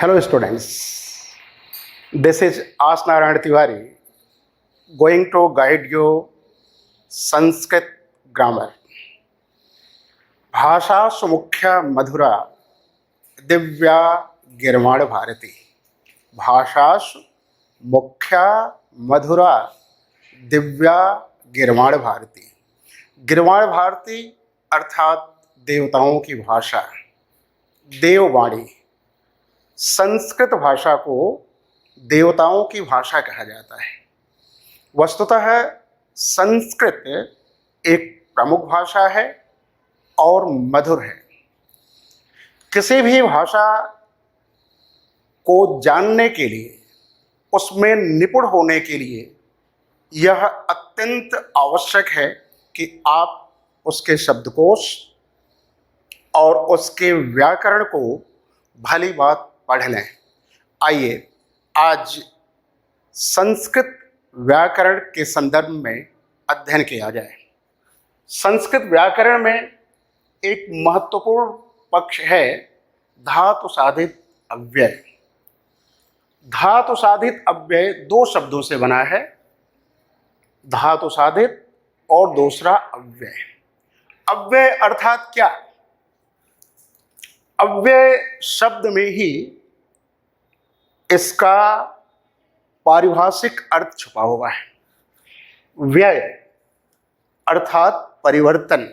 Hello students, this is As Narayan Tiwari going to guide you Sanskrit grammar. भाषा सुमुख्या मधुरा दिव्या गिरवाण भारती. भाषा मुख्या मधुरा दिव्या गिरवाण भारती. गिरवाण भारती अर्थात देवताओं की भाषा, देववाणी. संस्कृत भाषा को देवताओं की भाषा कहा जाता है. वस्तुतः संस्कृत एक प्रमुख भाषा है और मधुर है. किसी भी भाषा को जानने के लिए, उसमें निपुण होने के लिए यह अत्यंत आवश्यक है कि आप उसके शब्दकोश और उसके व्याकरण को भली बात पढ़ लें. आइए आज संस्कृत व्याकरण के संदर्भ में अध्ययन किया जाए. संस्कृत व्याकरण में एक महत्वपूर्ण पक्ष है धातु साधित अव्यय. धातु साधित अव्यय दो शब्दों से बना है, धातु साधित और दूसरा अव्यय. अव्यय अर्थात क्या? अव्यय शब्द में ही इसका पारिभाषिक अर्थ छुपा हुआ है. व्यय अर्थात परिवर्तन,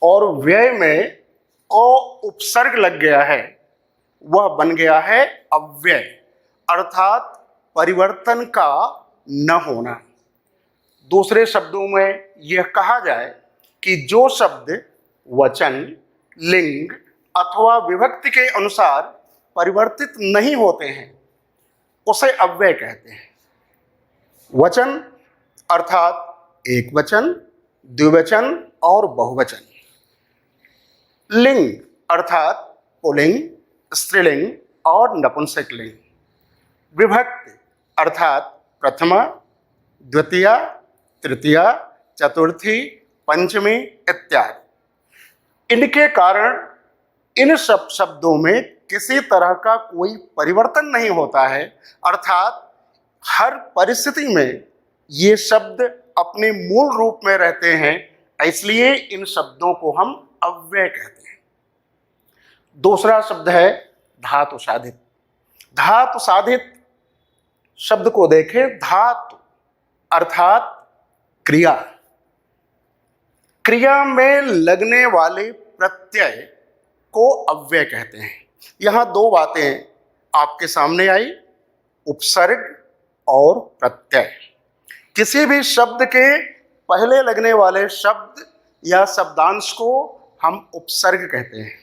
और व्यय में अ उपसर्ग लग गया है, वह बन गया है अव्यय अर्थात परिवर्तन का न होना. दूसरे शब्दों में यह कहा जाए कि जो शब्द वचन, लिंग अथवा विभक्ति के अनुसार परिवर्तित नहीं होते हैं उसे अव्यय कहते हैं. वचन अर्थात एक वचन, द्विवचन और बहुवचन. लिंग अर्थात पुल्लिंग, स्त्रीलिंग और नपुंसकलिंग. विभक्ति अर्थात प्रथमा, द्वितीया, तृतीया, चतुर्थी, पंचमी इत्यादि. इनके कारण इन सब शब्दों में किसी तरह का कोई परिवर्तन नहीं होता है, अर्थात हर परिस्थिति में ये शब्द अपने मूल रूप में रहते हैं, इसलिए इन शब्दों को हम अव्यय कहते हैं. दूसरा शब्द है धातु साधित. धातु साधित शब्द को देखें. धातु अर्थात क्रिया. क्रिया में लगने वाले प्रत्यय को अव्यय कहते हैं. यहां दो बातें आपके सामने आई, उपसर्ग और प्रत्यय. किसी भी शब्द के पहले लगने वाले शब्द या शब्दांश को हम उपसर्ग कहते हैं,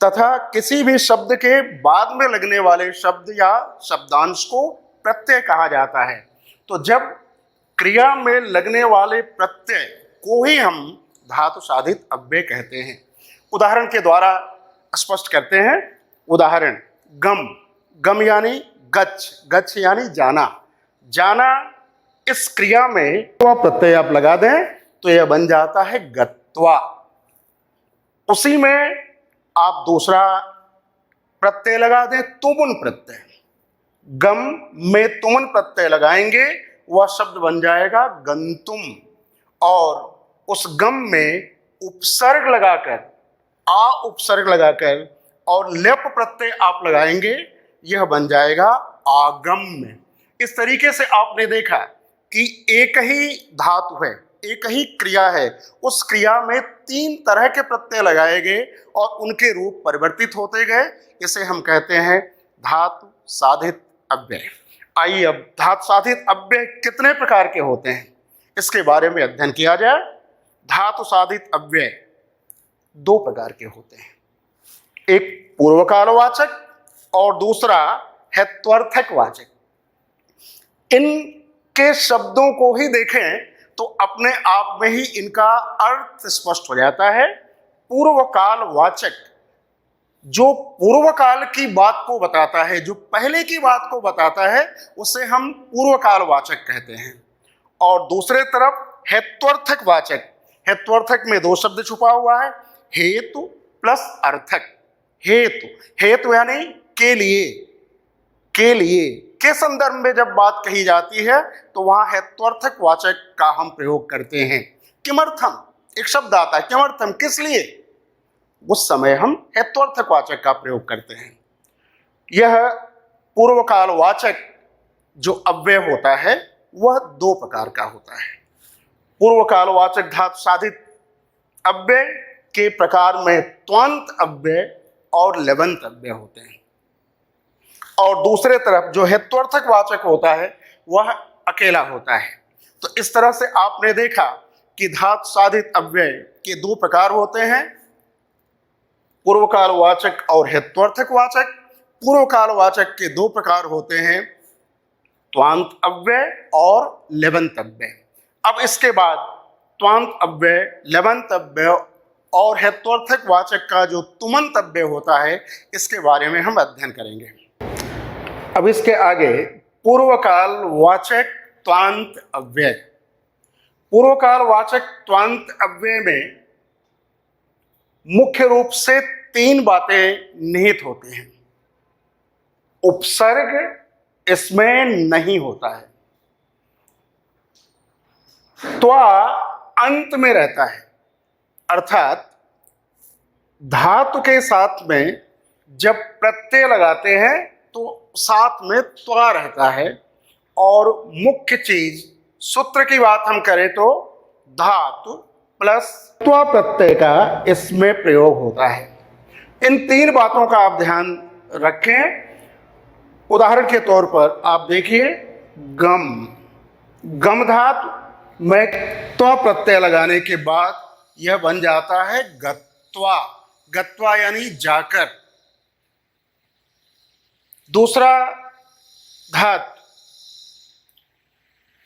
तथा किसी भी शब्द के बाद में लगने वाले शब्द या शब्दांश को प्रत्यय कहा जाता है. तो जब क्रिया में लगने वाले प्रत्यय को ही हम धातु साधित अव्यय कहते हैं. उदाहरण के द्वारा स्पष्ट करते हैं. उदाहरण गम. गम यानी गच्छ, गच्छ यानी जाना. जाना इस क्रिया में प्रत्यय आप लगा दें तो यह बन जाता है गत्वा. उसी में आप दूसरा प्रत्यय लगा दें, तुमुन प्रत्यय. गम में तुमुन प्रत्यय लगाएंगे, वह शब्द बन जाएगा गंतुम. और उस गम में उपसर्ग लगाकर, आ उपसर्ग लगाकर और लेप प्रत्यय आप लगाएंगे, यह बन जाएगा आगम्य. इस तरीके से आपने देखा कि एक ही धातु है, एक ही क्रिया है, उस क्रिया में तीन तरह के प्रत्यय लगाए गए और उनके रूप परिवर्तित होते गए. इसे हम कहते हैं धातु साधित अव्यय. आइए अब धातु साधित अव्यय कितने प्रकार के होते हैं इसके बारे में अध्ययन किया जाए. धातु साधित अव्यय दो प्रकार के होते हैं. एक पूर्वकालवाचक और दूसरा है त्वर्थक वाचक. इनके शब्दों को ही देखें तो अपने आप में ही इनका अर्थ स्पष्ट हो जाता है. पूर्वकाल वाचक जो पूर्वकाल की बात को बताता है, जो पहले की बात को बताता है, उसे हम पूर्वकाल वाचक कहते हैं. और दूसरे तरफ हेत्वर्थक वाचक. हेत्वर्थक में दो शब्द छुपा हुआ है, हेतु प्लस अर्थक. हेतु, हेतु यानी के लिए, के लिए के संदर्भ में जब बात कही जाती है तो वहां हेत्वार्थक वाचक का हम प्रयोग करते हैं। किमर्थम, एक शब्द आता है किमर्थम, किस लिए, उस समय हम हेत्वार्थक वाचक का प्रयोग करते हैं। यह पूर्व काल वाचक जो अव्यय होता है वह दो प्रकार का होता है। पूर्व काल वाचक धातु साधित अव्यय के प्रकार में त्वंत अव्यय और लेबंत अव्यय होते हैं, और दूसरे तरफ जो हेत्वार्थक वाचक होता है वह अकेला होता है। तो इस तरह से आपने देखा कि धातु साधित अव्यय के दो प्रकार होते हैं, पूर्व काल वाचक और हेत्वार्थक वाचक। पूर्व काल वाचक के दो प्रकार होते हैं, त्वांत अव्यय और लेबंत अव्यय। अब इसके बाद त्वांत अव्यय, लेबंत अव्यय और हेत्वार्थक वाचक का जो तुमंत अव्यय होता है इसके बारे में हम अध्ययन करेंगे। अब इसके आगे पूर्व काल वाचक त्वांत अव्यय। पूर्व काल वाचक त्वांत अव्यय में मुख्य रूप से तीन बातें निहित होती हैं। उपसर्ग इसमें नहीं होता है, त्वा अंत में रहता है, अर्थात धातु के साथ में जब प्रत्यय लगाते हैं तो साथ में त्वा रहता है, और मुख्य चीज सूत्र की बात हम करें तो धातु प्लस त्वा प्रत्यय का इसमें प्रयोग होता है। इन तीन बातों का आप ध्यान रखें। उदाहरण के तौर पर आप देखिए, गम, गम धातु में त्वा प्रत्यय लगाने के बाद यह बन जाता है गत्वा, गत्वा यानी जाकर। दूसरा धातु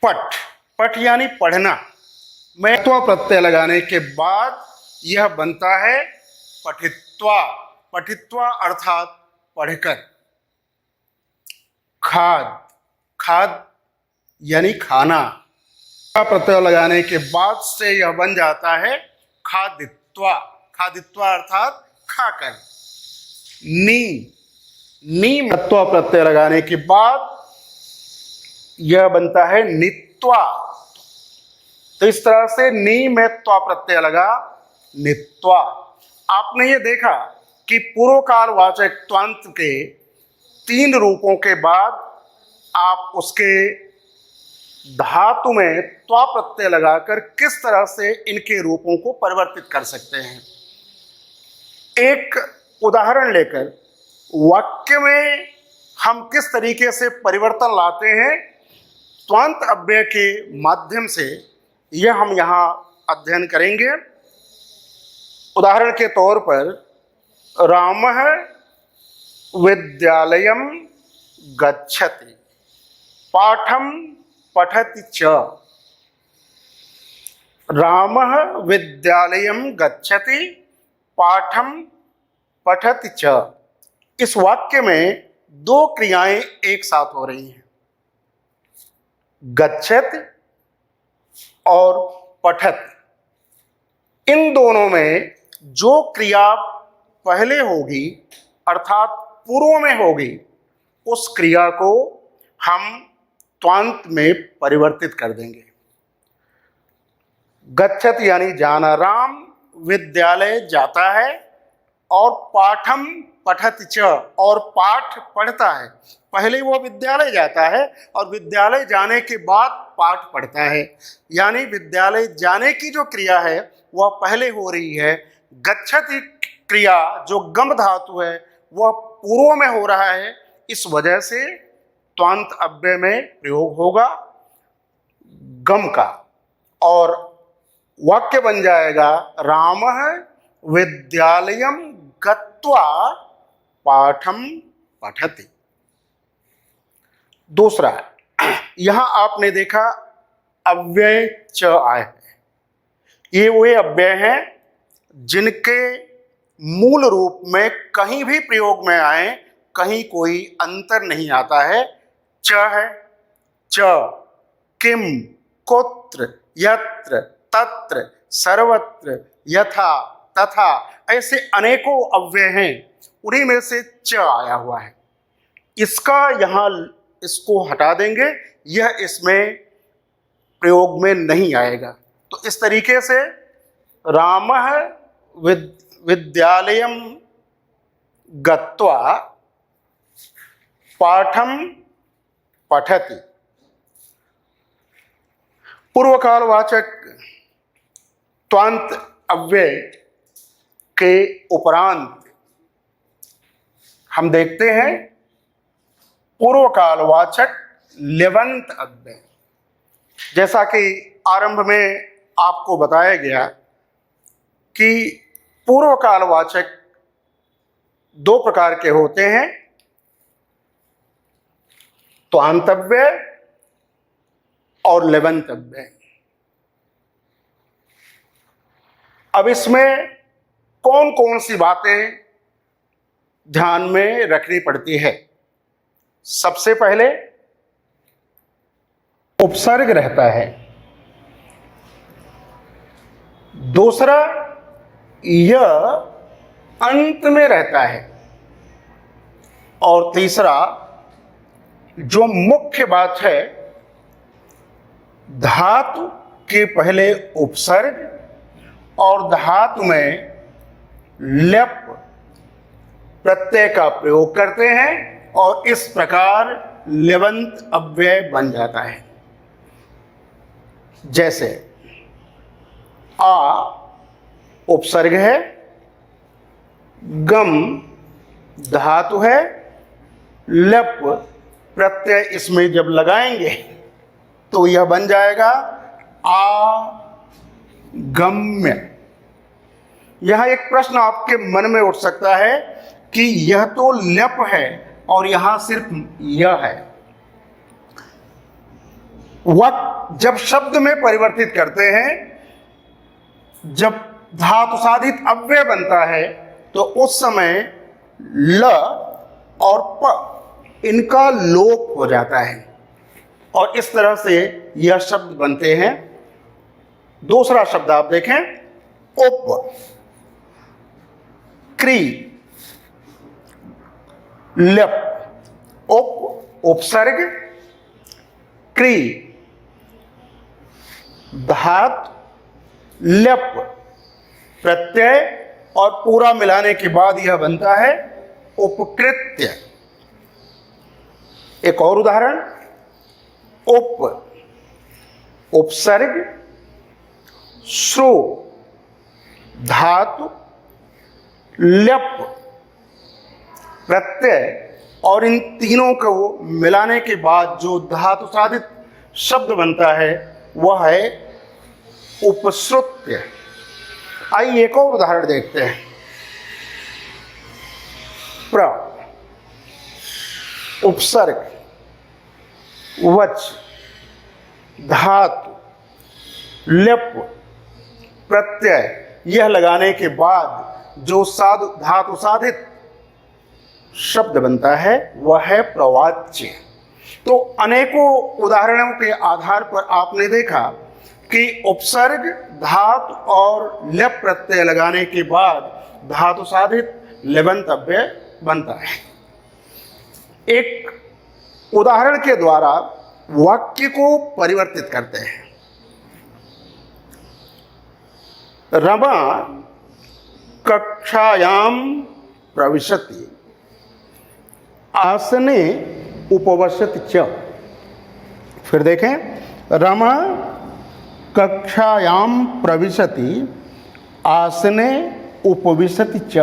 पठ, पठ यानी पढ़ना, में त्वा प्रत्यय लगाने के बाद यह बनता है पठित्वा, पठित्वा अर्थात पढ़कर। खाद, खाद यानी खाना, प्रत्यय लगाने के बाद से यह बन जाता है खादित्वा, खादित्वा अर्थात खाकर। नी, नी त्वा प्रत्यय लगाने के बाद यह बनता है नित्वा। तो इस तरह से नी में त्वा प्रत्यय लगा, नित्वा। आपने ये देखा कि पूर्व काल वाचक त्वांत के तीन रूपों के बाद आप उसके धातु में त्वा प्रत्यय लगाकर किस तरह से इनके रूपों को परिवर्तित कर सकते हैं। एक उदाहरण लेकर वाक्य में हम किस तरीके से परिवर्तन लाते हैं त्वांत अव्यय के माध्यम से, यह हम यहाँ अध्ययन करेंगे। उदाहरण के तौर पर, रामः विद्यालयं गच्छति, पाठं पठति च। रामः विद्यालयं गच्छति, पाठं पठति च। इस वाक्य में दो क्रियाएं एक साथ हो रही हैं, गच्छति और पठति। इन दोनों में जो क्रिया पहले होगी अर्थात पूर्व में होगी, उस क्रिया को हम त्वांत में परिवर्तित कर देंगे। गच्छत यानी जाना, राम विद्यालय जाता है, और पाठम पठति च, और पाठ पढ़ता है। पहले वो विद्यालय जाता है और विद्यालय जाने के बाद पाठ पढ़ता है, यानी विद्यालय जाने की जो क्रिया है वह पहले हो रही है। गच्छति क्रिया जो गम धातु है वह पूर्व में हो रहा है, इस वजह से त्वांत अव्यय में प्रयोग होगा गम का, और वाक्य बन जाएगा रामः विद्यालयं गत्वा पाठं पठति। दूसरा, यहां आपने देखा अव्यय च आए हैं, ये वे अव्यय हैं जिनके मूल रूप में कहीं भी प्रयोग में आए कहीं कोई अंतर नहीं आता है। च है, च, किम, कुत्र, यत्र, तत्र, सर्वत्र, यथा, तथा, ऐसे अनेकों अव्यय हैं उन्हीं में से च आया हुआ है। इसका यहाँ इसको हटा देंगे, यह इसमें प्रयोग में नहीं आएगा। तो इस तरीके से रामः विद्यालयं गत्वा पाठं पठति। पूर्वकालवाचक त्वांत अव्यय के उपरांत हम देखते हैं पूर्वकालवाचक लेवंत अव्यय। जैसा कि आरंभ में आपको बताया गया कि पूर्वकालवाचक दो प्रकार के होते हैं, त्वांत अव्यय और लेवंत अव्यय। अब इसमें कौन कौन सी बातें ध्यान में रखनी पड़ती है? सबसे पहले उपसर्ग रहता है, दूसरा यह अंत में रहता है, और तीसरा जो मुख्य बात है, धातु के पहले उपसर्ग और धातु में लेप प्रत्यय का प्रयोग करते हैं और इस प्रकार लेवंत अव्यय बन जाता है। जैसे आ उपसर्ग है, गम धातु है, लप प्रत्यय इसमें जब लगाएंगे तो यह बन जाएगा आगम्य। यह एक प्रश्न आपके मन में उठ सकता है कि यह तो लप है और यहां सिर्फ यह है। वक्त जब शब्द में परिवर्तित करते हैं, जब धातु साधित अव्यय बनता है, तो उस समय ल और प इनका लोप हो जाता है और इस तरह से यह शब्द बनते हैं। दूसरा शब्द आप देखें, उप क्री लप, उप उपसर्ग, क्री धातु, लप प्रत्यय और पूरा मिलाने के बाद यह बनता है उपकृत्य। एक और उदाहरण, उप उपसर्ग, श्रो धातु, लप प्रत्यय और इन तीनों को मिलाने के बाद जो धातु साधित शब्द बनता है वह है उपश्रुत्य। आइए एक और उदाहरण देखते हैं। प्र उपसर्ग, वच धातु, लप प्रत्यय, यह लगाने के बाद जो धातु साधित शब्द बनता है वह है प्रवाच्य। तो अनेकों उदाहरणों के आधार पर आपने देखा कि उपसर्ग, धातु और लप प्रत्यय लगाने के बाद धातु साधित लेवंत अव्यय बनता है। एक उदाहरण के द्वारा वाक्य को परिवर्तित करते हैं। रमा कक्षायां प्रविशति, आसने उपविशति च। फिर देखें, रमा कक्षायां प्रविशति, आसने उपविशति च।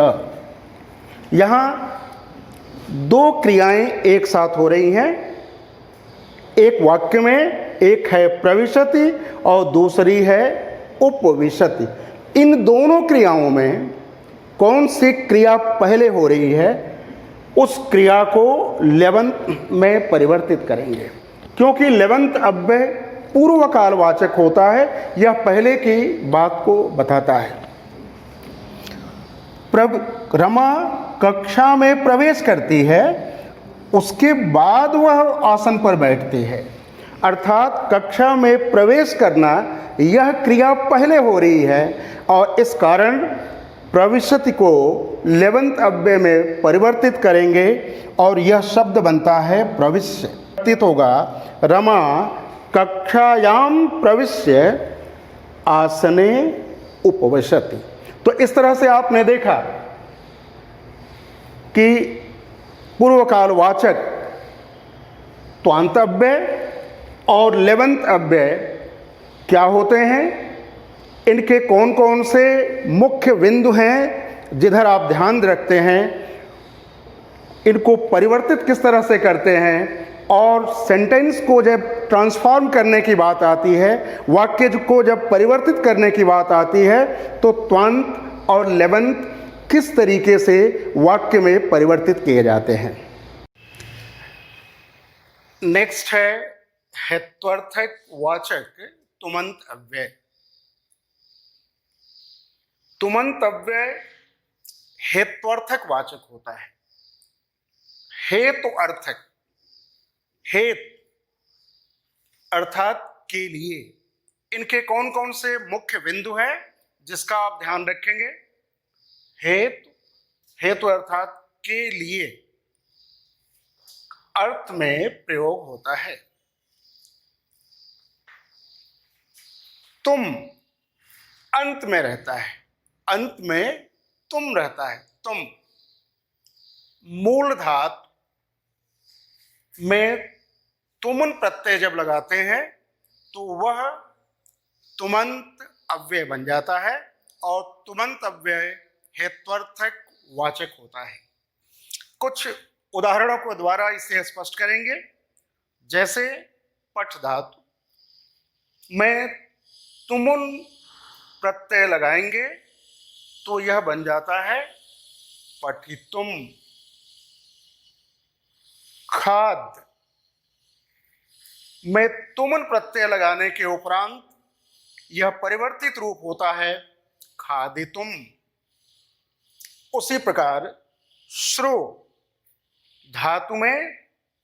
यहाँ दो क्रियाएं एक साथ हो रही हैं। एक वाक्य में एक है प्रविशति और दूसरी है उपविशति। इन दोनों क्रियाओं में कौन सी क्रिया पहले हो रही है, उस क्रिया को लेवंत में परिवर्तित करेंगे, क्योंकि लेवंत अव्यय पूर्वकालवाचक होता है। यह पहले की बात को बताता है। रमा कक्षा में प्रवेश करती है, उसके बाद वह आसन पर बैठती है, अर्थात कक्षा में प्रवेश करना यह क्रिया पहले हो रही है और इस कारण प्रविशति को लेवंत अव्यय में परिवर्तित करेंगे और यह शब्द बनता है प्रविश्य। परिवर्तित होगा रमा कक्षायाम प्रविश्य आसने उपविशति। तो इस तरह से आपने देखा कि पूर्वकालवाचक त्वांत अव्यय और लेवंत अव्यय क्या होते हैं, इनके कौन कौन से मुख्य बिंदु हैं जिधर आप ध्यान रखते हैं, इनको परिवर्तित किस तरह से करते हैं, और सेंटेंस को जब ट्रांसफॉर्म करने की बात आती है, वाक्य को जब परिवर्तित करने की बात आती है, तो त्वांत और लेवंत किस तरीके से वाक्य में परिवर्तित किए जाते हैं। नेक्स्ट है हेत्वार्थक वाचक तुमंत अव्यय। तुमंत अव्यय हेत्वार्थक वाचक होता है। हेतु अर्थक, हेत अर्थात के लिए, इनके कौन कौन से मुख्य बिंदु हैं जिसका आप ध्यान रखेंगे। हेतु, हेतु अर्थात के लिए अर्थ में प्रयोग होता है। तुम अंत में रहता है, अंत में तुम रहता है। तुम मूल धातु में तुमन प्रत्यय जब लगाते हैं तो वह तुमंत अव्यय बन जाता है और तुमंत अव्यय हेत्वार्थक वाचक होता है। कुछ उदाहरणों को द्वारा इसे स्पष्ट करेंगे। जैसे पठ धातु में तुमुन प्रत्यय लगाएंगे तो यह बन जाता है पठितुम। खाद में तुमन प्रत्यय लगाने के उपरांत यह परिवर्तित रूप होता है खादितुम। उसी प्रकार श्रो धातु में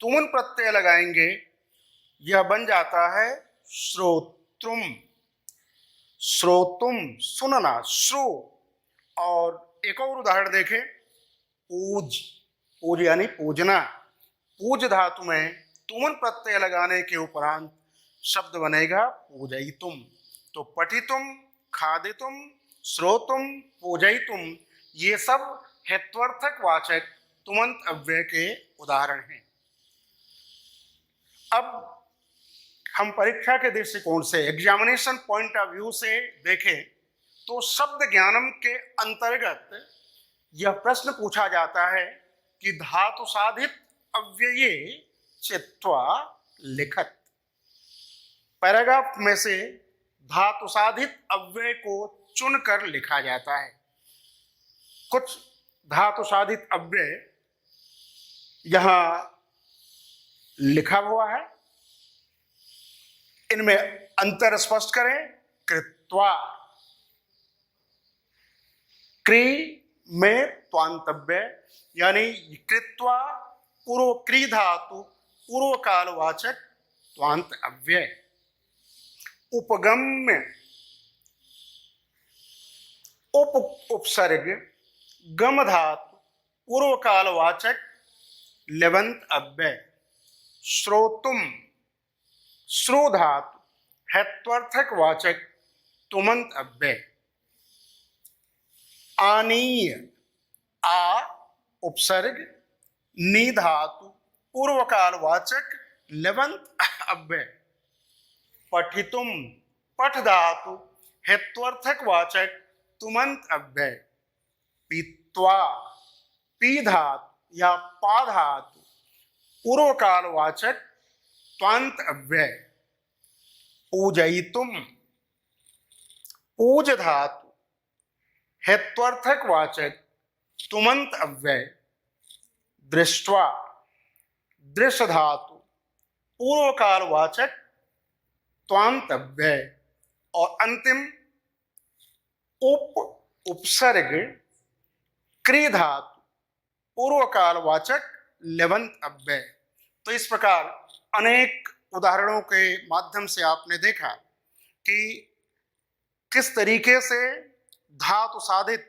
तुमन प्रत्यय लगाएंगे, यह बन जाता है श्रोत्रुम। श्रोतुम सुनना, श्रो। और एक और उदाहरण देखें, पूज, पूज यानी पूजना। पूज धातु में तुमन प्रत्यय लगाने के उपरांत शब्द बनेगा पूजयितुम। तो पठितुम, खादितुम, श्रोतुम, पूजयितुम, ये सब हेत्वार्थक वाचक तुमंत अव्यय के उदाहरण हैं। अब हम परीक्षा के दृष्टिकोण से, एग्जामिनेशन पॉइंट ऑफ व्यू से देखें तो शब्द ज्ञानम के अंतर्गत यह प्रश्न पूछा जाता है कि धातु साधित अव्यये चित्वा लिखत। पैराग्राफ में से धातु साधित अव्यय को चुनकर लिखा जाता है। कुछ धातु साधित अव्यय यहां लिखा हुआ है, इनमें अंतर स्पष्ट करें। कृत्वा, क्री में त्वांतव्य यानी कृत्वा पूर्व क्री धातु पूर्व कालवाचक त्वांत अव्यय। उपगम्य, उपसर्ग गम धातु पूर्व कालवाचक लेवंत अव्यय। श्रोतुम, श्रो धातु हेत्वार्थक वाचक तुमंत अव्यय। आनीय, आ उपसर्ग नी धातु पूर्व कालवाचक लेवंत अव्यय। पठितुम, पठ धातु हेत्वार्थक वाचक तुमंत अव्यय। पीत्वा, पी धातु या पा धातु पूर्व कालवाचक त्वांत अव्यय। पूजयितुम, पूज धातु हेत्वार्थक वाचक तुमंत अव्यय। दृष्ट्वा, दृश्य धातु पूर्व कालवाचक त्वांत अव्यय। और अंतिम उपसर्ग क्री धातु पूर्व कालवाचक लेवंत अव्यय। तो इस प्रकार अनेक उदाहरणों के माध्यम से आपने देखा कि किस तरीके से धातु साधित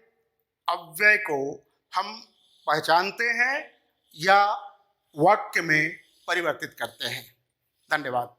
अव्यय को हम पहचानते हैं या वाक्य में परिवर्तित करते हैं। धन्यवाद।